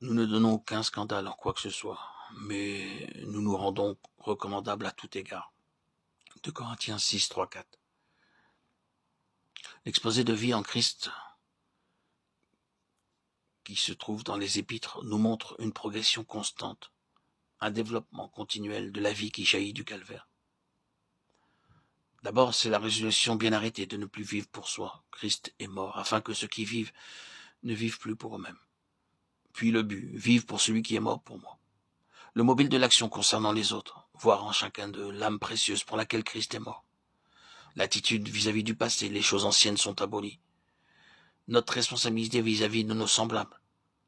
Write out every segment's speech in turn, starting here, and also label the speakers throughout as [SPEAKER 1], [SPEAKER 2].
[SPEAKER 1] Nous ne donnons aucun scandale en quoi que ce soit, mais nous nous rendons recommandables à tout égard. 2 Corinthiens 6, 3, 4. L'exposé de vie en Christ qui se trouve dans les épîtres nous montre une progression constante, un développement continuel de la vie qui jaillit du calvaire. D'abord, c'est la résolution bien arrêtée de ne plus vivre pour soi. Christ est mort, afin que ceux qui vivent ne vivent plus pour eux-mêmes. Puis le but, vivre pour celui qui est mort pour moi. Le mobile de l'action concernant les autres, voir en chacun d'eux l'âme précieuse pour laquelle Christ est mort. L'attitude vis-à-vis du passé, les choses anciennes sont abolies. Notre responsabilité vis-à-vis de nos semblables.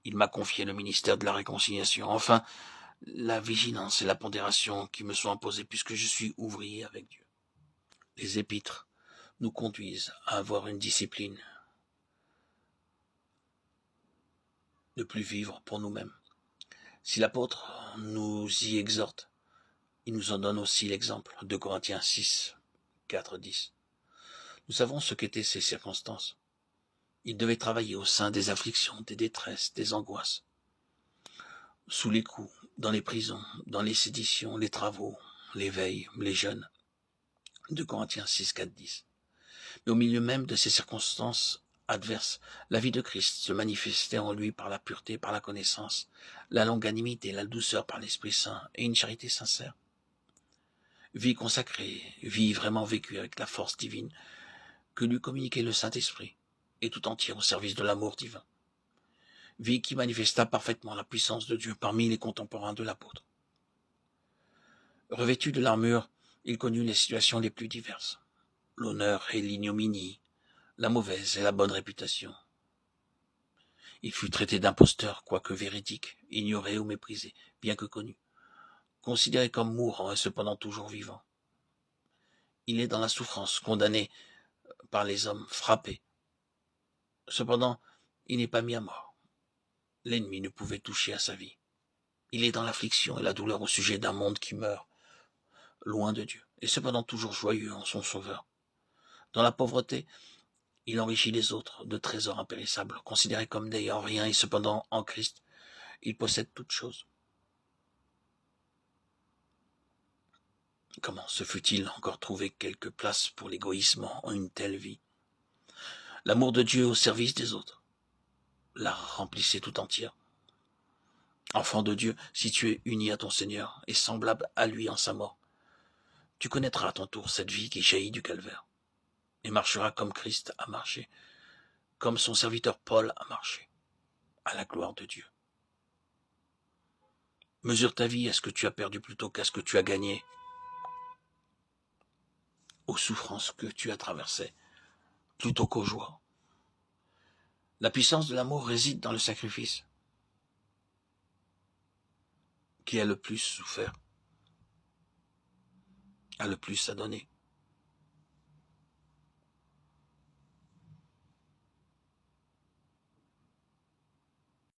[SPEAKER 1] Il m'a confié le ministère de la réconciliation. Enfin, la vigilance et la pondération qui me sont imposées puisque je suis ouvrier avec Dieu. Les épîtres nous conduisent à avoir une discipline, ne plus vivre pour nous-mêmes. Si l'apôtre nous y exhorte, il nous en donne aussi l'exemple. 2 Corinthiens 6, 4, 10. Nous savons ce qu'étaient ces circonstances. Il devait travailler au sein des afflictions, des détresses, des angoisses, sous les coups, dans les prisons, dans les séditions, les travaux, les veilles, les jeûnes. 2 Corinthiens 6, 4, 10. Mais au milieu même de ces circonstances adverses, la vie de Christ se manifestait en lui par la pureté, par la connaissance, la longanimité, la douceur par l'Esprit Saint et une charité sincère. Vie consacrée, vie vraiment vécue avec la force divine que lui communiquait le Saint-Esprit, et tout entière au service de l'amour divin. Vie qui manifesta parfaitement la puissance de Dieu parmi les contemporains de l'apôtre. Revêtu de l'armure, il connut les situations les plus diverses, l'honneur et l'ignominie, la mauvaise et la bonne réputation. Il fut traité d'imposteur, quoique véridique, ignoré ou méprisé, bien que connu, considéré comme mourant et cependant toujours vivant. Il est dans la souffrance, condamné par les hommes, frappé. Cependant, il n'est pas mis à mort. L'ennemi ne pouvait toucher à sa vie. Il est dans l'affliction et la douleur au sujet d'un monde qui meurt, loin de Dieu, et cependant toujours joyeux en son Sauveur. Dans la pauvreté, il enrichit les autres de trésors impérissables, considérés comme n'ayant rien, et cependant, en Christ, il possède toutes choses. Comment se fut-il encore trouvé quelque place pour l'égoïsme en une telle vie? L'amour de Dieu au service des autres la remplissait tout entière. Enfant de Dieu, si tu es uni à ton Seigneur et semblable à lui en sa mort, tu connaîtras à ton tour cette vie qui jaillit du calvaire et marcheras comme Christ a marché, comme son serviteur Paul a marché, à la gloire de Dieu. Mesure ta vie à ce que tu as perdu plutôt qu'à ce que tu as gagné, aux souffrances que tu as traversées plutôt qu'aux joies. La puissance de l'amour réside dans le sacrifice. Qui a le plus souffert, a le plus à donner.